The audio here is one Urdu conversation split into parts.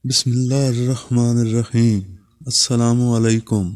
بسم اللہ الرحمن الرحیم۔ السلام علیکم۔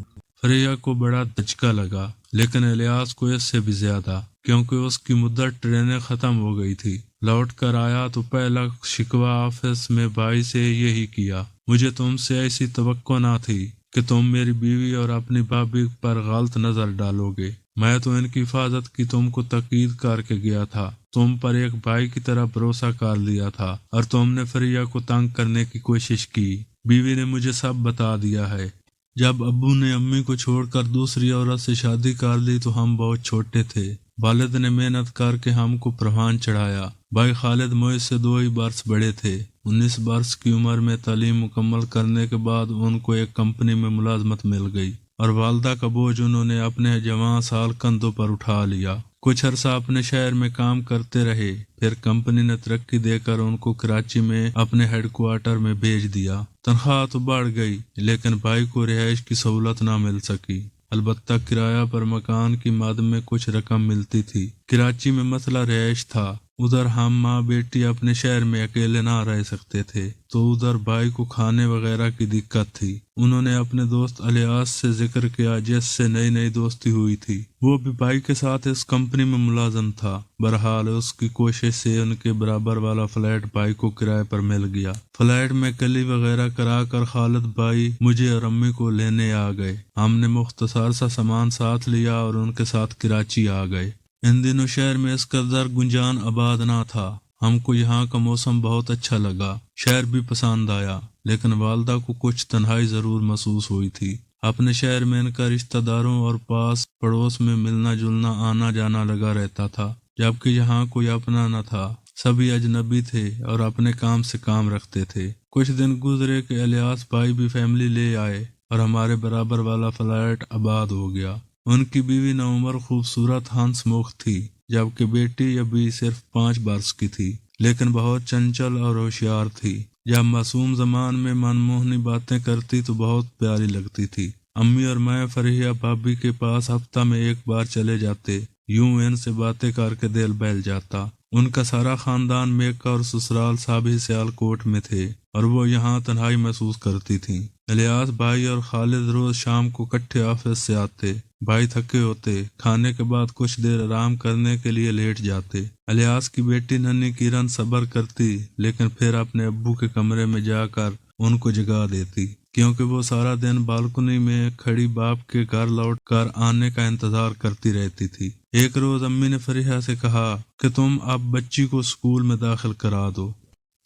فریا کو بڑا دھچکا لگا، لیکن الیاس کو اس سے بھی زیادہ، کیونکہ اس کی مدت ٹرینیں ختم ہو گئی تھی۔ لوٹ کر آیا تو پہلا شکوہ آفس میں بھائی سے یہی کیا، مجھے تم سے ایسی توقع نہ تھی کہ تم میری بیوی اور اپنی بھابھی پر غلط نظر ڈالو گے۔ میں تو ان کی حفاظت کی تم کو تاکید کر کے گیا تھا، تم پر ایک بھائی کی طرح بھروسہ کر لیا تھا، اور تم نے فریا کو تنگ کرنے کی کوشش کی۔ بیوی نے مجھے سب بتا دیا ہے۔ جب ابو نے امی کو چھوڑ کر دوسری عورت سے شادی کر لی تو ہم بہت چھوٹے تھے۔ والد نے محنت کر کے ہم کو پروان چڑھایا۔ بھائی خالد مجھ سے 2 ہی برس بڑے تھے۔ 19 برس کی عمر میں تعلیم مکمل کرنے کے بعد ان کو ایک کمپنی میں ملازمت مل گئی، اور والدہ کا بوجھ انہوں نے اپنے جوان سال کندھوں پر اٹھا لیا۔ کچھ عرصہ اپنے شہر میں کام کرتے رہے، پھر کمپنی نے ترقی دے کر ان کو کراچی میں اپنے ہیڈ کوارٹر میں بھیج دیا۔ تنخواہ تو بڑھ گئی، لیکن بھائی کو رہائش کی سہولت نہ مل سکی۔ البتہ کرایہ پر مکان کی مد میں کچھ رقم ملتی تھی۔ کراچی میں مسئلہ رہائش تھا، ادھر ہم ماں بیٹی اپنے شہر میں اکیلے نہ رہ سکتے تھے، تو ادھر بھائی کو کھانے وغیرہ کی دقت تھی۔ انہوں نے اپنے دوست الیاس سے ذکر کیا، جس سے نئی دوستی ہوئی تھی۔ وہ بھی بھائی کے ساتھ اس کمپنی میں ملازم تھا۔ بہرحال اس کی کوشش سے ان کے برابر والا فلیٹ بھائی کو کرائے پر مل گیا۔ فلیٹ میں کلی وغیرہ کرا کر خالد بھائی مجھے اور امی کو لینے آ گئے۔ ہم نے مختصر سا سامان ساتھ لیا اور ان کے ساتھ کراچی آ گئے۔ ان دنوں شہر میں اس قدر گنجان آباد نہ تھا۔ ہم کو یہاں کا موسم بہت اچھا لگا، شہر بھی پسند آیا، لیکن والدہ کو کچھ تنہائی ضرور محسوس ہوئی تھی۔ اپنے شہر میں ان کا رشتہ داروں اور پاس پڑوس میں ملنا جلنا آنا جانا لگا رہتا تھا، جبکہ یہاں کوئی اپنا نہ تھا، سبھی اجنبی تھے اور اپنے کام سے کام رکھتے تھے۔ کچھ دن گزرے کہ الیاس بھائی بھی فیملی لے آئے اور ہمارے برابر والا فلیٹ آباد ہو گیا۔ ان کی بیوی نوعمر خوبصورت ہنس مکھ تھی، جبکہ بیٹی ابھی صرف 5 برس کی تھی، لیکن بہت چنچل اور ہوشیار تھی۔ جب معصوم زمان میں منموہنی باتیں کرتی تو بہت پیاری لگتی تھی۔ امی اور میں فرحیہ بھابھی کے پاس ہفتہ میں 1 بار چلے جاتے، یوں ان سے باتیں کر کے دل بہل جاتا۔ ان کا سارا خاندان میکہ اور سسرال سب ہی سیالکوٹ میں تھے، اور وہ یہاں تنہائی محسوس کرتی تھیں۔ الیاس بھائی اور خالد روز شام کو کٹھے آفس سے آتے۔ بھائی تھکے ہوتے، کھانے کے بعد کچھ دیر آرام کرنے کے لیے لیٹ جاتے۔ الیاس کی بیٹی ننھی کرن صبر کرتی، لیکن پھر اپنے ابو کے کمرے میں جا کر ان کو جگا دیتی، کیونکہ وہ سارا دن بالکنی میں کھڑی باپ کے گھر لوٹ کر آنے کا انتظار کرتی رہتی تھی۔ ایک روز امی نے فرحیہ سے کہا کہ تم اب بچی کو اسکول میں داخل کرا دو،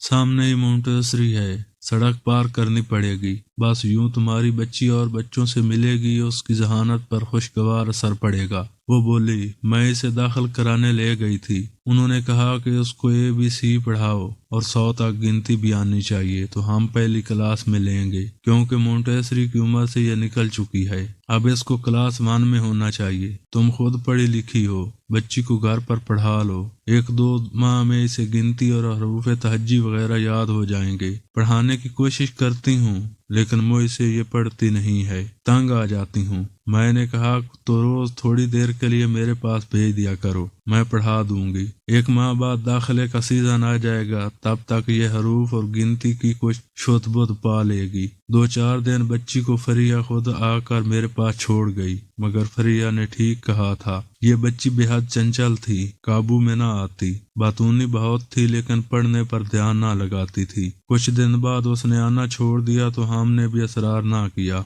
سامنے ہی مونٹیسری ہے، سڑک پار کرنی پڑے گی، بس یوں تمہاری بچی اور بچوں سے ملے گی، اس کی ذہانت پر خوشگوار اثر پڑے گا۔ وہ بولی، میں اسے داخل کرانے لے گئی تھی، انہوں نے کہا کہ اس کو ABC پڑھاؤ اور 100 تک گنتی بھی آنی چاہیے، تو ہم پہلی کلاس میں لیں گے، کیونکہ مونٹیسری کی عمر سے یہ نکل چکی ہے، اب اس کو کلاس 1 میں ہونا چاہیے۔ تم خود پڑھی لکھی ہو، بچی کو گھر پر پڑھا لو، 1-2 ماہ میں اسے گنتی اور حروف تہجی وغیرہ یاد ہو جائیں گے۔ پڑھانے کی کوشش کرتی ہوں، لیکن مجھ سے یہ پڑھتی نہیں ہے، تنگ آ جاتی ہوں۔ میں نے کہا تو روز تھوڑی دیر کے لیے میرے پاس بھیج دیا کرو، میں پڑھا دوں گی۔ 1 ماہ بعد داخلے کا سیزن آ جائے گا، تب تک یہ حروف اور گنتی کی کچھ شت بدھ پا لے گی۔ 2-4 دن بچی کو فرحیہ خود آ کر میرے پاس چھوڑ گئی، مگر فرحیہ نے ٹھیک کہا تھا، یہ بچی بے حد چنچل تھی، قابو میں نہ آتی، باتونی بہت تھی، لیکن پڑھنے پر دھیان نہ لگاتی تھی۔ کچھ دن بعد اس نے آنا چھوڑ دیا تو ہم نے بھی اصرار نہ کیا۔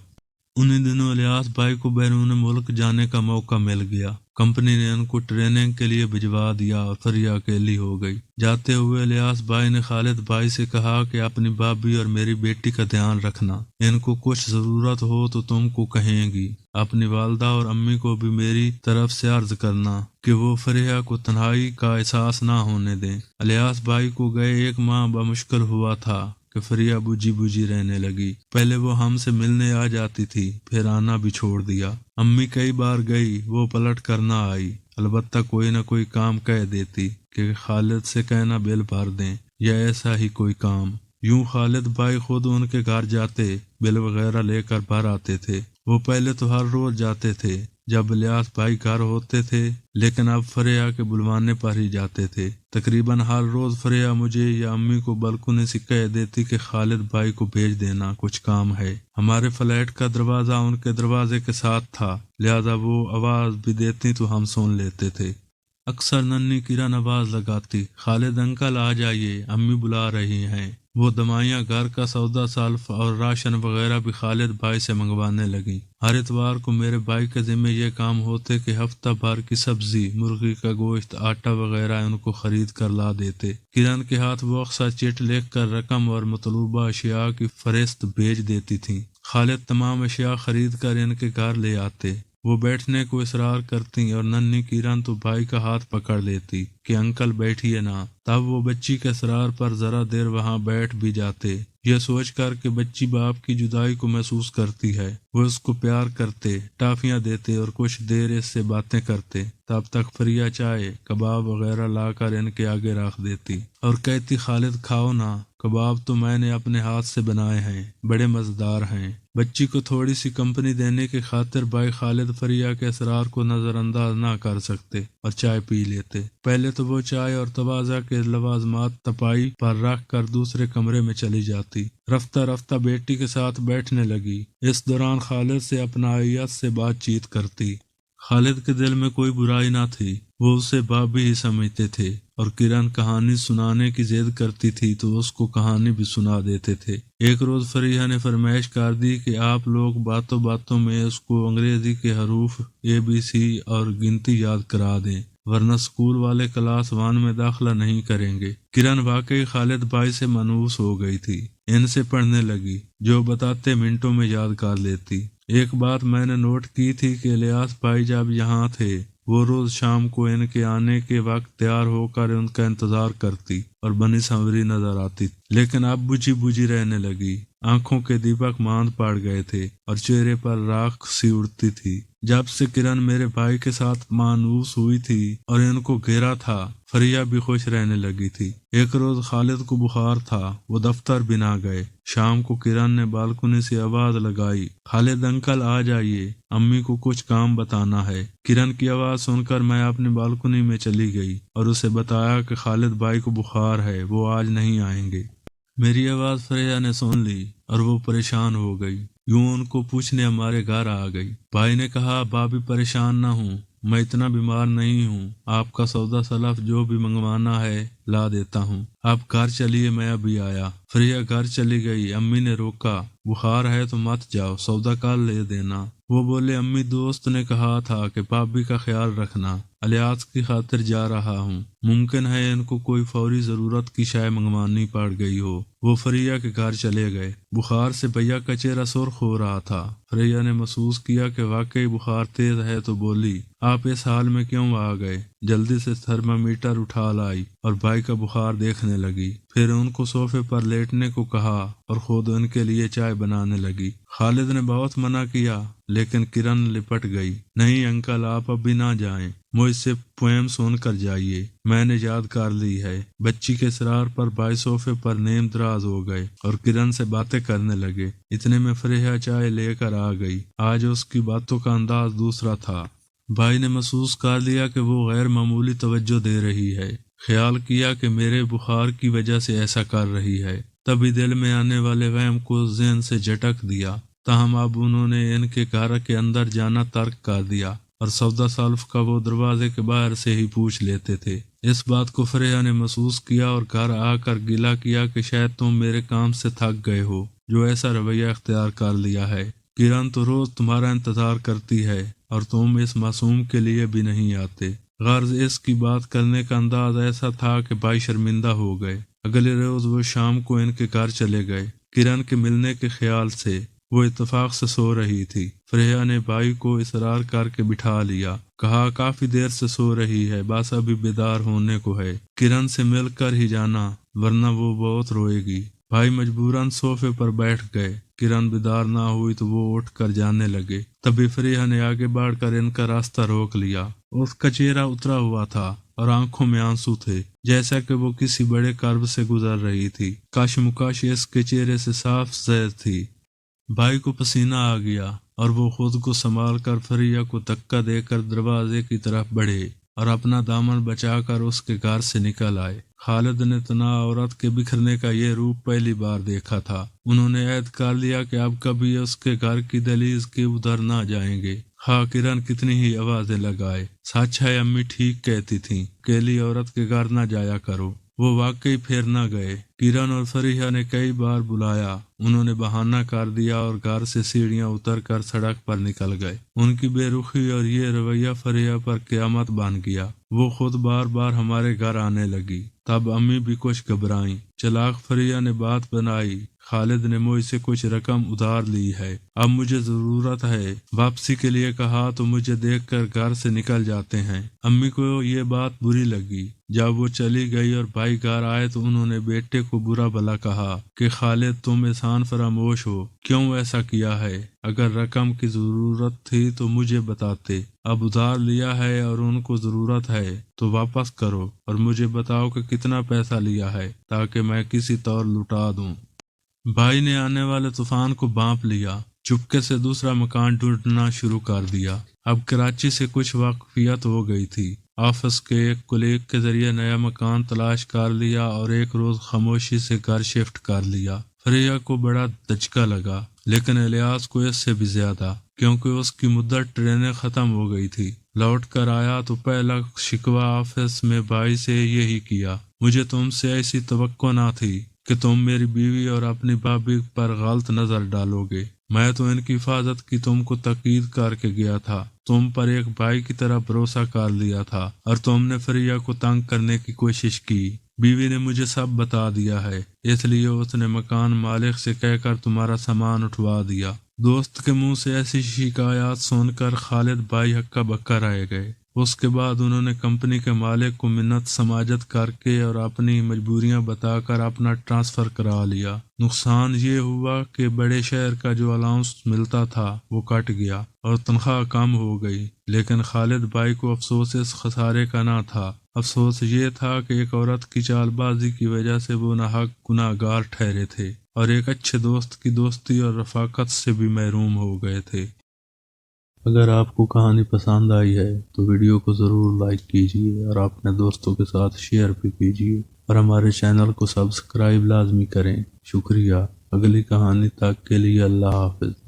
انہی دنوں الیاس بھائی کو بیرون ملک جانے کا موقع مل گیا۔ کمپنی نے ان کو ٹریننگ کے لیے بھجوا دیا اور فرحیہ اکیلی ہو گئی۔ جاتے ہوئے الیاس بھائی نے خالد بھائی سے کہا کہ اپنی بھابھی اور میری بیٹی کا دھیان رکھنا، ان کو کچھ ضرورت ہو تو تم کو کہیں گی۔ اپنی والدہ اور امی کو بھی میری طرف سے عرض کرنا کہ وہ فرحیہ کو تنہائی کا احساس نہ ہونے دیں۔ الیاس بھائی کو گئے 1 ماہ بمشکل ہوا تھا کہ فرحیہ بجھی رہنے لگی۔ پہلے وہ ہم سے ملنے آ جاتی تھی، پھر آنا بھی چھوڑ دیا۔ امی کئی بار گئی، وہ پلٹ کر نہ آئی، البتہ کوئی نہ کوئی کام کہہ دیتی کہ خالد سے کہنا بل بھر دیں، یا ایسا ہی کوئی کام۔ یوں خالد بھائی خود ان کے گھر جاتے، بل وغیرہ لے کر بھر آتے تھے۔ وہ پہلے تو ہر روز جاتے تھے، جب الیاس بھائی گھر ہوتے تھے، لیکن اب فریحہ کے بلوانے پر ہی جاتے تھے۔ تقریباً ہر روز فریحہ مجھے یا امی کو بلکنے سے کہہ دیتی کہ خالد بھائی کو بھیج دینا، کچھ کام ہے۔ ہمارے فلیٹ کا دروازہ ان کے دروازے کے ساتھ تھا، لہذا وہ آواز بھی دیتی تو ہم سن لیتے تھے۔ اکثر ننھی کرن آواز لگاتی، خالد انکل آ جائیے، امی بلا رہی ہیں۔ وہ دمائیاں گھر کا سودا سلف اور راشن وغیرہ بھی خالد بھائی سے منگوانے لگیں۔ ہر اتوار کو میرے بھائی کے ذمہ یہ کام ہوتے کہ ہفتہ بھر کی سبزی، مرغی کا گوشت، آٹا وغیرہ ان کو خرید کر لا دیتے۔ کرن کے ہاتھ وہ اکثر چٹ لکھ کر رقم اور مطلوبہ اشیاء کی فہرست بھیج دیتی تھیں۔ خالد تمام اشیاء خرید کر ان کے گھر لے آتے۔ وہ بیٹھنے کو اصرار کرتی اور ننھی کرن تو بھائی کا ہاتھ پکڑ لیتی کہ انکل بیٹھیے نا۔ تب وہ بچی کے اصرار پر ذرا دیر وہاں بیٹھ بھی جاتے، یہ سوچ کر کہ بچی باپ کی جدائی کو محسوس کرتی ہے۔ وہ اس کو پیار کرتے، ٹافیاں دیتے اور کچھ دیر اس سے باتیں کرتے۔ تب تک فریحہ چائے، کباب وغیرہ لا کر ان کے آگے رکھ دیتی اور کہتی، خالد کھاؤ نا، کباب تو میں نے اپنے ہاتھ سے بنائے ہیں، بڑے مزیدار ہیں۔ بچی کو تھوڑی سی کمپنی دینے کی خاطر بھائی خالد فریحہ کے اصرار کو نظر انداز نہ کر سکتے اور چائے پی لیتے۔ پہلے تو وہ چائے اور تواضع کے لوازمات تپائی پر رکھ کر دوسرے کمرے میں چلی جاتی۔ رفتہ رفتہ بیٹی کے ساتھ بیٹھنے لگی، اس دوران خالد سے اپنائیت سے بات چیت کرتی۔ خالد کے دل میں کوئی برائی نہ تھی، وہ اسے بابی ہی سمجھتے تھے، اور کرن کہانی سنانے کی ضد کرتی تھی تو اس کو کہانی بھی سنا دیتے تھے۔ ایک روز فریحہ نے فرمائش کر دی کہ آپ لوگ باتوں باتوں میں اس کو انگریزی کے حروف ABC اور گنتی یاد کرا دیں، ورنہ اسکول والے کلاس 1 میں داخلہ نہیں کریں گے۔ کرن واقعی خالد بھائی سے مانوس ہو گئی تھی، ان سے پڑھنے لگی، جو بتاتے منٹوں میں یاد کر لیتی۔ ایک بات میں نے نوٹ کی تھی کہ الیاس بھائی جب یہاں تھے، وہ روز شام کو ان کے آنے کے وقت تیار ہو کر ان کا انتظار کرتی اور بنی سنوری نظر آتی، لیکن اب بجھی بجھی رہنے لگی۔ آنکھوں کے دیپک ماند پڑ گئے تھے اور چہرے پر راکھ سی اڑتی تھی۔ جب سے کرن میرے بھائی کے ساتھ مانوس ہوئی تھی اور ان کو گھیرا تھا، فریحہ بھی خوش رہنے لگی تھی۔ ایک روز خالد کو بخار تھا، وہ دفتر بھی نہ گئے۔ شام کو کرن نے بالکنی سے آواز لگائی، خالد انکل آ جائیے، امی کو کچھ کام بتانا ہے۔ کرن کی آواز سن کر میں اپنی بالکنی میں چلی گئی اور اسے بتایا کہ خالد بھائی کو بخار ہے، وہ آج نہیں آئیں گے۔ میری آواز فریحہ نے سن لی اور وہ پریشان ہو گئی، یوں ان کو پوچھنے ہمارے گھر آ گئی۔ بھائی نے کہا، بھابھی پریشان نہ ہوں، میں اتنا بیمار نہیں ہوں، آپ کا سودا سلف جو بھی منگوانا ہے لا دیتا ہوں، آپ گھر چلیے، میں ابھی آیا۔ فریحہ گھر چلی گئی۔ امی نے روکا، بخار ہے تو مت جاؤ، سودا کل لے دینا۔ وہ بولے، امی دوست نے کہا تھا کہ بھابھی کا خیال رکھنا، الیاس کی خاطر جا رہا ہوں، ممکن ہے ان کو کوئی فوری ضرورت کی شے منگوانی پڑ گئی ہو۔ وہ فریحہ کے گھر چلے گئے۔ بخار سے بھیا کا چہرہ سرخ ہو رہا تھا۔ فریحہ نے محسوس کیا کہ واقعی بخار تیز ہے تو بولی، آپ اس حال میں کیوں آ گئے؟ جلدی سے تھرمامیٹر اٹھا لائی اور بھائی کا بخار دیکھنے لگی، پھر ان کو صوفے پر لیٹنے کو کہا اور خود ان کے لیے چائے بنانے لگی۔ خالد نے بہت منع کیا، لیکن کرن لپٹ گئی، نہیں انکل، آپ ابھی نہ جائیں، مجھ سے پویم سن کر جائیے، میں نے یاد کر لی ہے۔ بچی کے اصرار پر بھائی صوفے پر نیم دراز ہو گئے اور کرن سے باتیں کرنے لگے۔ اتنے میں فریحہ چائے لے کر آ گئی۔ آج اس کی باتوں کا انداز دوسرا تھا۔ بھائی نے محسوس کر لیا کہ وہ غیر معمولی توجہ دے رہی ہے، خیال کیا کہ میرے بخار کی وجہ سے ایسا کر رہی ہے، تبھی دل میں آنے والے وہم کو ذہن سے جھٹک دیا۔ تاہم اب انہوں نے ان کے گھر کے اندر جانا ترک کر دیا اور سودا سلف کا وہ دروازے کے باہر سے ہی پوچھ لیتے تھے۔ اس بات کو فریحہ نے محسوس کیا اور گھر آ کر گلہ کیا کہ شاید تم میرے کام سے تھک گئے ہو، جو ایسا رویہ اختیار کر لیا ہے۔ کرن تو روز تمہارا انتظار کرتی ہے اور تم اس معصوم کے لیے بھی نہیں آتے۔ غرض اس کی بات کرنے کا انداز ایسا تھا کہ بھائی شرمندہ ہو گئے۔ اگلے روز وہ شام کو ان کے گھر چلے گئے۔ کرن کے ملنے کے خیال سے وہ اتفاق سے سو رہی تھی۔ فریحہ نے بھائی کو اصرار کر کے بٹھا لیا، کہا کافی دیر سے سو رہی ہے، بس ابھی بیدار ہونے کو ہے، کرن سے مل کر ہی جانا ورنہ وہ بہت روئے گی۔ بھائی مجبوراً صوفے پر بیٹھ گئے۔ کرن بیدار نہ ہوئی تو وہ اٹھ کر جانے لگے، تبھی فریحہ نے آگے بڑھ کر ان کا راستہ روک لیا۔ اس کا چہرہ اترا ہوا تھا اور آنکھوں میں آنسو تھے، جیسا کہ وہ کسی بڑے کرب سے گزر رہی تھی۔ کشمکش اس کے چہرے سے صاف ظاہر تھی۔ بھائی کو پسینہ آ گیا، اور وہ خود کو سنبھال کر فریہ کو دھکا دے کر دروازے کی طرف بڑھے اور اپنا دامن بچا کر اس کے گھر سے نکل آئے۔ خالد نے تنہا عورت کے بکھرنے کا یہ روپ پہلی بار دیکھا تھا۔ انہوں نے عہد کر لیا کہ اب کبھی اس کے گھر کی دہلیز کے ادھر نہ جائیں گے، خواہ کرن کتنی ہی آوازیں لگائے۔ سچ ہے، امی ٹھیک کہتی تھیں، اکیلی عورت کے گھر نہ جایا کرو۔ وہ واقعی پھر نہ گئے۔ کرن اور فریحہ نے کئی بار بلایا، انہوں نے بہانہ کر دیا اور گھر سے سیڑھیاں اتر کر سڑک پر نکل گئے۔ ان کی بے رخی اور یہ رویہ فریحہ پر قیامت بن گیا۔ وہ خود بار بار ہمارے گھر آنے لگی۔ تب امی بھی کچھ گھبرائیں۔ چلاک فریحہ نے بات بنائی، خالد نے مجھ سے کچھ رقم ادھار لی ہے، اب مجھے ضرورت ہے، واپسی کے لیے کہا تو مجھے دیکھ کر گھر سے نکل جاتے ہیں۔ امی کو یہ بات بری لگی۔ جب وہ چلی گئی اور بھائی گھر آئے تو انہوں نے بیٹے کو برا بھلا کہا کہ خالد تم احسان فراموش ہو، کیوں ایسا کیا ہے؟ اگر رقم کی ضرورت تھی تو مجھے بتاتے، اب ادھار لیا ہے اور ان کو ضرورت ہے تو واپس کرو اور مجھے بتاؤ کہ کتنا پیسہ لیا ہے تاکہ میں کسی طور لوٹا دوں۔ بھائی نے آنے والے طوفان کو بانپ لیا، چپکے سے دوسرا مکان ڈھونڈنا شروع کر دیا۔ اب کراچی سے کچھ واقفیت ہو گئی تھی۔ آفس کے ایک کلیگ کے ذریعے نیا مکان تلاش کر لیا اور ایک روز خاموشی سے گھر شفٹ کر لیا۔ فریحہ کو بڑا دھچکا لگا، لیکن الیاس کو اس سے بھی زیادہ، کیونکہ اس کی مدت ٹرینیں ختم ہو گئی تھی۔ لوٹ کر آیا تو پہلا شکوہ آفس میں بھائی سے یہی کیا، مجھے تم سے ایسی توقع نہ تھی کہ تم میری بیوی اور اپنی بھابھی پر غلط نظر ڈالو گے۔ میں تو ان کی حفاظت کی تم کو تاکید کر کے گیا تھا، تم پر ایک بھائی کی طرح بھروسہ کر لیا تھا اور تم نے فریحہ کو تنگ کرنے کی کوشش کی۔ بیوی نے مجھے سب بتا دیا ہے، اس لیے اس نے مکان مالک سے کہہ کر تمہارا سامان اٹھوا دیا۔ دوست کے منہ سے ایسی شکایات سن کر خالد بھائی ہکا بکا رہ گئے۔ اس کے بعد انہوں نے کمپنی کے مالک کو منت سماجت کر کے اور اپنی مجبوریاں بتا کر اپنا ٹرانسفر کرا لیا۔ نقصان یہ ہوا کہ بڑے شہر کا جو الاؤنس ملتا تھا وہ کٹ گیا اور تنخواہ کم ہو گئی، لیکن خالد بھائی کو افسوس اس خسارے کا نہ تھا۔ افسوس یہ تھا کہ ایک عورت کی چال بازی کی وجہ سے وہ ناحق گناہ گار ٹھہرے تھے اور ایک اچھے دوست کی دوستی اور رفاقت سے بھی محروم ہو گئے تھے۔ اگر آپ کو کہانی پسند آئی ہے تو ویڈیو کو ضرور لائک کیجیے اور اپنے دوستوں کے ساتھ شیئر بھی کیجیے اور ہمارے چینل کو سبسکرائب لازمی کریں۔ شکریہ۔ اگلی کہانی تک کے لیے اللہ حافظ۔